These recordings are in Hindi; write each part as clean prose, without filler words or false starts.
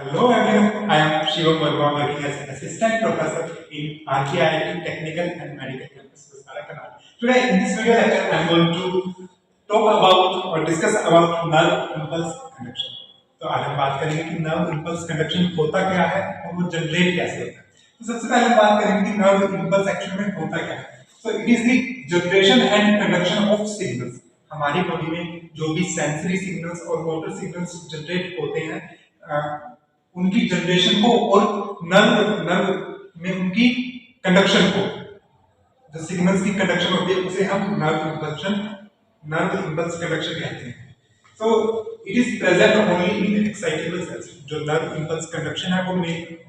Hello everyone, I am Shivam Verma working as an assistant professor in RKIIT Technical and Medical Campus, Kanal. Today in this video lecture I am going to talk about or discuss about nerve impulse conduction. तो आज हम बात करेंगे कि नर्व इम्पल्स कंडक्शन होता क्या है और वो जनरेट कैसे होता है। तो सबसे पहले हम बात करेंगे कि नर्व इम्पल्स एक्चुअल में होता क्या है। सो it is the generation and conduction of signals. हमारी बॉडी में जो भी सेंसरी सिग्नल्स और मोटर सिग्नल्स जनरेट होते हैं उनकी जनरेशन को और नर्व में उनकी कंडक्शन को, जो सिग्नल्स की कंडक्शन होती है उसे हम नर्व इम्पल्स कंडक्शन कहते हैं। So it is present only in excitable cells. जो नर्व इम्पल्स कंडक्शन है वो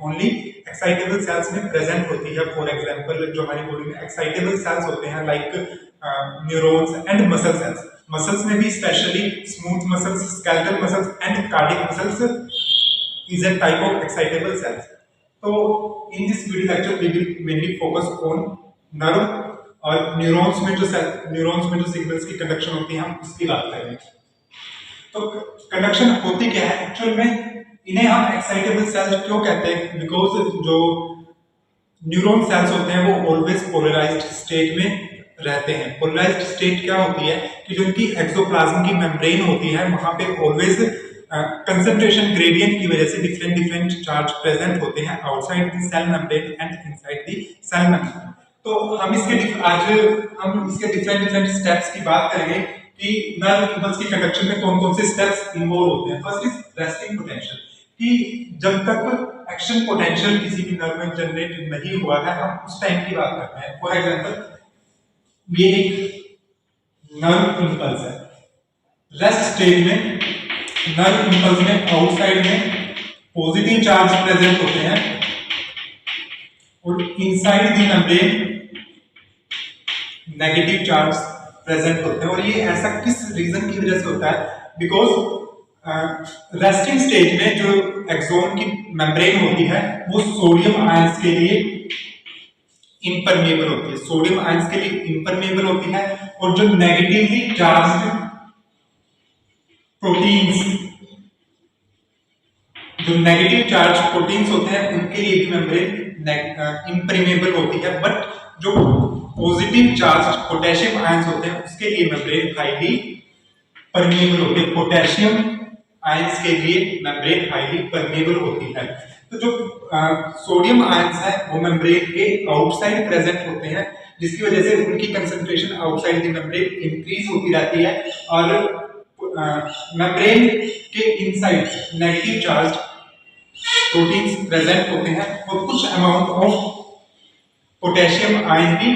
ओनली एक्साइटेबल सेल्स में प्रेजेंट होती है। फॉर एग्जांपल जो हमारी बॉडी में एक्साइटेबल सेल्स होते हैं like neurons and muscle cells. Muscles में भी specially smooth muscles, skeletal muscles and cardiac muscles is a type of excitable cells. So in this video lecture we will mainly focus on nerve और न्यूरॉन्स में जो सिग्नल्स की कंडक्शन होती है हम उसकी बात करेंगे। तो कंडक्शन होती क्या है एक्चुअल में, इन्हें हम एक्साइटेबल सेल्स क्यों कहते हैं? बिकॉज जो न्यूरॉन सेल्स होते हैं वो ऑलवेज पोलराइज्ड स्टेट में रहते हैं। पोलराइज्ड स्टेट क्या होती है कि जो उनकी एक्सोप्लाज्म की मेम्ब्रेन होती है वहां पे ऑलवेज कंसंट्रेशन ग्रेडियंट की वजह से डिफरेंट चार्ज प्रेजेंट होते हैं outside the cell membrane and inside the cell membrane. तो हम इसके डिफरेंट स्टेप्स की बात करेंगे कि नर्व इम्पल्स की कंडक्शन में कौन कौन से स्टेप्स इन्वॉल्व होते हैं। फर्स्ट इज रेस्टिंग पोटेंशियल, कि जब तक एक्शन पोटेंशियल किसी भी नर्व में जनरेट नहीं हुआ है हम उस टाइम की बात करते हैं। फॉर एग्जांपल ये एक नर्व इम्पल्स है, रेस्ट स्टेज में नर्व इम्पल्स में आउटसाइड में पॉजिटिव चार्ज प्रेजेंट होते हैं और inside the membrane negative charge present होते हैं। और ये ऐसा किस रीजन की वजह से होता है? बिकॉज रेस्टिंग स्टेज में जो एक्सोन की मेम्ब्रेन होती है वो सोडियम आयंस के लिए इम्परमेबल होती है। सोडियम आयंस के लिए इम्परमेबल होती है और जो नेगेटिवली चार्ज प्रोटीन्स, जो नेगेटिव चार्ज प्रोटीन्स होते हैं उनके लिए भी मेम्ब्रेन इम्परमेबल होती है। बट जो पॉजिटिव चार्ज पोटेशियम आयंस होते हैं उसके लिए मेम्ब्रेन हाईली परमेबल होती है। पोटेशियम आयंस के लिए मेम्ब्रेन हाईली परमेबल होती है। तो जो सोडियम आयंस है वो मेम्ब्रेन के आउटसाइड प्रेजेंट होते हैं जिसकी वजह से उनकी concentration outside the membrane increase होती रहती है और मेम्ब्रेन के inside negative charge proteins present होते हैं और कुछ अमाउंट ऑफ पोटेशियम आयन भी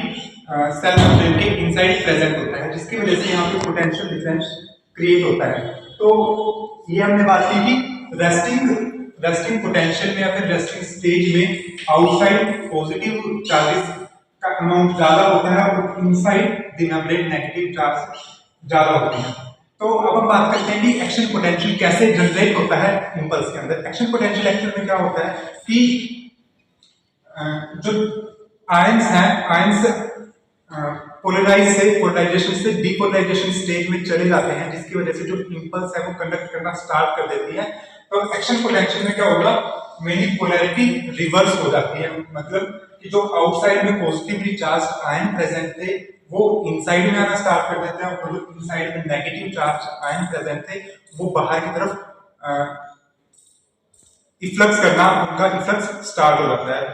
सेल मेम्ब्रेन के इनसाइड प्रेजेंट होता है जिसकी वजह से यहाँ पे पोटेंशियल डिफरेंस क्रिएट होता है। तो ये हमने बात की कि रेस्टिंग पोटेंशियल में या फिर रेस्टिंग स्टेज में आउटसाइड पॉजिटिव चार्जेस का अमाउंट ज्यादा होता है और inside the membrane negative charge ज्यादा होते हैं। तो अब हम बात करते हैं कि एक्शन पोटेंशियल कैसे जनरेट होता है इम्पल्स के अंदर। एक्शन पोटेंशियल एक्चुअल में क्या होता है कि जो आयंस हैं, आयंस पोलराइजेशन से डीपोलराइजेशन स्टेज में चले जाते हैं जिसकी वजह से जो इम्पल्स है वो कंडक्ट करना स्टार्ट कर देती है। तो एक्शन पोटेंशियल में क्या होगा, मेनली पोलैरिटी रिवर्स हो जाती है। मतलब कि जो आउटसाइड में पॉजिटिवली चार्ज आयन प्रेजेंट थे वो इनसाइड में आना स्टार्ट कर देते हैं और जो इनसाइड में नेगेटिव चार्ज आयन प्रेजेंट थे वो बाहर की तरफ इफ्लक्स करना, उनका इफ्लक्स स्टार्ट हो जाता है।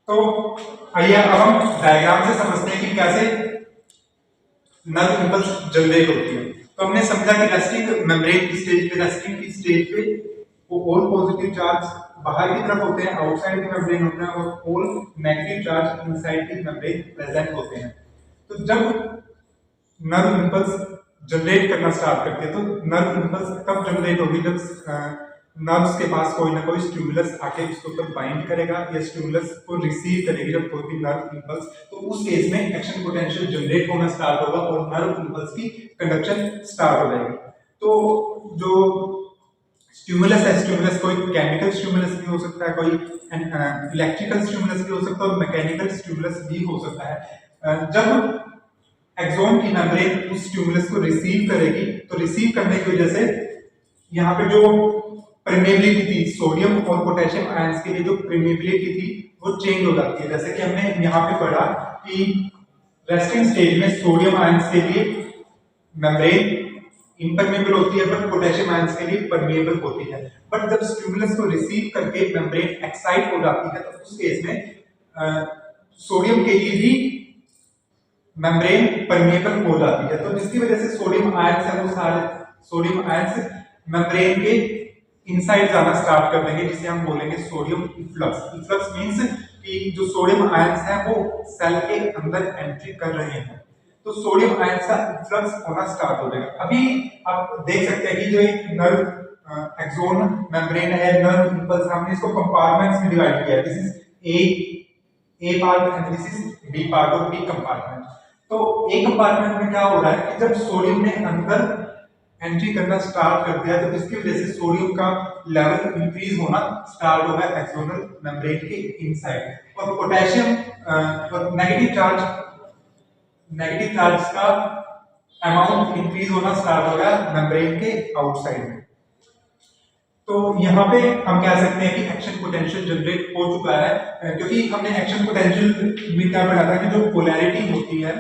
तो आइए अब हम डायग्राम से समझते हैं कि कैसे नर्व इम्पल्स जनरेट होती है। तो हमने समझा कि रेस्टिंग मेम्ब्रेन की स्टेज पे वो ऑल पॉजिटिव चार्ज बाहर की तरफ होते हैं, आउटसाइड की मेम्ब्रेन होते हैं और ऑल नेगेटिव चार्ज इनसाइड की मेम्ब्रेन प्रेजेंट होते हैं। तो जब नर्व इम्पल्स जनरेट करना स्टार्ट करते हैं तो नर्व इम्पल्स कब जनरेट होगी? जब नर्व्स के पास कोई ना कोई स्टिमुलस आके उसके ऊपर बाइंड करेगा या स्टिमुलस को रिसीव करेगी जब कोई भी नर्व इम्पल्स, तो उस केस में एक्शन पोटेंशियल जनरेट होना स्टार्ट होगा और नर्व इम्पल्स की कंडक्शन स्टार्ट हो जाएगी। तो जो स्टिमुलस है, स्टिमुलस कोई केमिकल स्टिमुलस भी हो सकता है, कोई इलेक्ट्रिकल स्टिमुलस भी हो सकता है और मैकेनिकल स्टिमुलस भी हो सकता है। जब एक्सोन की मेम्ब्रेन उस स्टिमुलस को रिसीव करेगी तो रिसीव करने की वजह से यहाँ पे जो परमेबिलिटी थी, सोडियम और पोटेशियम आयंस के लिए जो परमेबिलिटी थी वो चेंज हो जाती है। जैसे कि हमने यहाँ पे पढ़ा कि रेस्टिंग स्टेज में सोडियम आयंस के लिए मेम्ब्रेन इम्परमेबल होती है, बट पोटेशियम आयंस के लिए परमेबल होती है। बट जब स्टिमुलस को रिसीव करके मेम्ब्रेन एक्साइट हो जाती है तो उस केस में सोडियम के लिए भी मेम्ब्रेन परमेबल हो जाती है। तो जिसकी वजह से सोडियम आयंस है वो सारे सोडियम आयंस मेम्ब्रेन के इनसाइड जाना स्टार्ट कर देंगे, जिसे हम बोलेंगे सोडियम इफ्लक्स। इफ्लक्स मींस कि जो सोडियम आयंस हैं वो सेल के अंदर एंट्री कर रहे हैं, तो सोडियम आयंस का इफ्लक्स होना स्टार्ट हो जाएगा। अभी आप देख सकते हैं कि जो एक नर्व एक्सोन मेम्ब्रेन है, नर्व इंपल्स, हमने इसको कंपार्टमेंट्स में डिवाइड किया है। This is A part and this is B part of B compartment. तो ए कंपार्टमेंट में क्या हो रहा है कि जब सोडियम ने अंदर एंट्री करना स्टार्ट कर दिया तो इसकी वजह से सोडियम का लेवल इंक्रीज होना स्टार्ट होगा एक्सोनल मेम्ब्रेन के इनसाइड। और पोटेशियम और नेगेटिव चार्ज का अमाउंट इंक्रीज होना स्टार्ट होगा मेम्ब्रेन के आउटसाइड में। तो यहाँ पे हम कह सकते हैं कि एक्शन पोटेंशियल जनरेट हो चुका है, क्योंकि हमने एक्शन पोटेंशियल में क्या पढ़ा था कि जो पोलैरिटी होती है,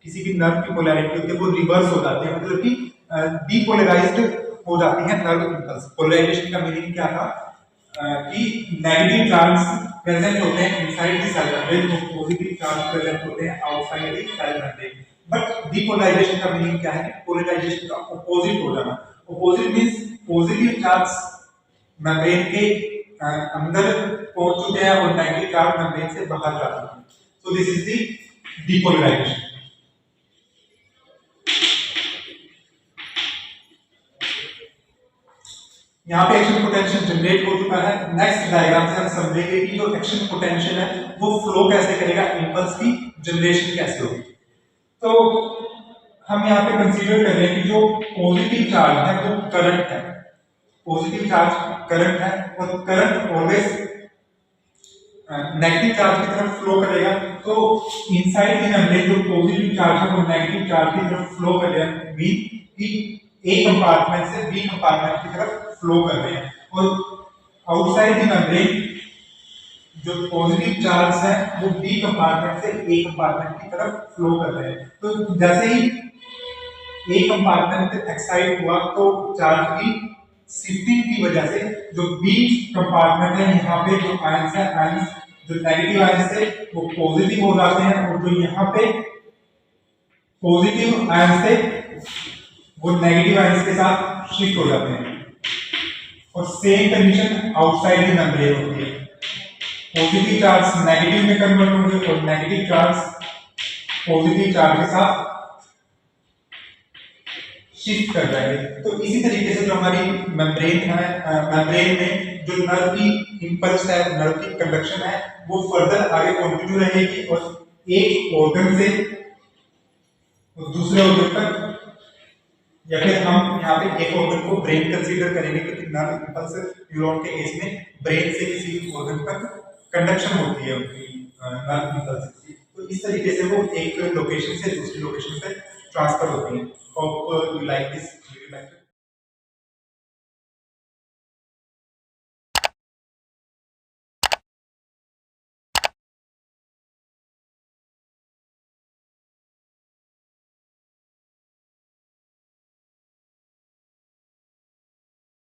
किसी भी नर्व की पोलैरिटी होती है वो रिवर्स हो जाती है, मतलब कि डीपोलराइज्ड हो जाती है नर्व इंपल्स। पोलराइजेशन का मीनिंग क्या था कि नेगेटिव चार्ज प्रेजेंट होते हैं inside the cell membrane, positive charge present होते हैं outside the cell membrane. But depolarization का मीनिंग क्या है कि पोलराइजेशन का ऑपोजिट हो जाना। Opposite means positive charge membrane के अंदर पहुंच चुके हैं और नेगेटिव चार्ज मेम्ब्रेन से बाहर जा चुके हैं। So this is the depolarization. यहाँ पे एक्शन पोटेंशियल जनरेट हो चुका है। नेक्स्ट डायग्राम से हम समझेंगे कि जो एक्शन पोटेंशियल है वो फ्लो कैसे करेगा, इंपल्स की जनरेशन कैसे होगी। तो हम यहाँ पे कंसीडर कर रहे हैं कि जो पॉजिटिव चार्ज है वो करंट है, पॉजिटिव चार्ज करंट है, और करंट ऑलवेज नेगेटिव चार्ज की तरफ फ्लो करेगा। तो इनसाइड द मेम्ब्रेन जो पॉजिटिव चार्ज है वो नेगेटिव चार्ज की तरफ फ्लो करेगा, मीन कि ए कंपार्टमेंट से बी कंपार्टमेंट की तरफ फ्लो कर रहे हैं। और आउटसाइड द मेम्ब्रेन जो पॉजिटिव चार्ज है वो बी कंपार्टमेंट से ए कंपार्टमेंट की तरफ फ्लो कर रहे हैं। तो जैसे ही ए कंपार्टमेंट एक्साइट हुआ तो चार्ज की शिफ्टिंग की वजह से जो बी कंपार्टमेंट है यहाँ पे जो आयंस है, आयंस जो नेगेटिव आयंस है वो पॉजिटिव हो जाते हैं, और जो यहाँ पे पॉजिटिव आयंस है वो नेगेटिव आयंस के साथ शिफ्ट हो जाते हैं। और same condition outside the membrane होती है, पॉजिटिव चार्ज नेगेटिव में कन्वर्ट होंगे और नेगेटिव चार्ज पॉजिटिव चार्ज के साथ शिफ्ट कर जाएंगे। तो इसी तरीके से जो हमारी मेम्ब्रेन है, मेम्ब्रेन में जो नर्व की इंपल्स है, नर्व की कंडक्शन है वो फर्दर आगे कंटिन्यू रहेगी, और एक ऑर्गन से दूसरे ऑर्गन तक, या फिर हम यहाँ पे एक ऑर्गन को ब्रेन कंसीडर करेंगे क्योंकि नर्व इंपल्स न्यूरॉन के केस में ब्रेन से किसी ऑर्गन तक कंडक्शन होती है उनकी नर्व इंपल्स की। तो इस तरीके से वो एक लोकेशन से दूसरी लोकेशन पे ट्रांसफर होती है। Hope you like this video lecture.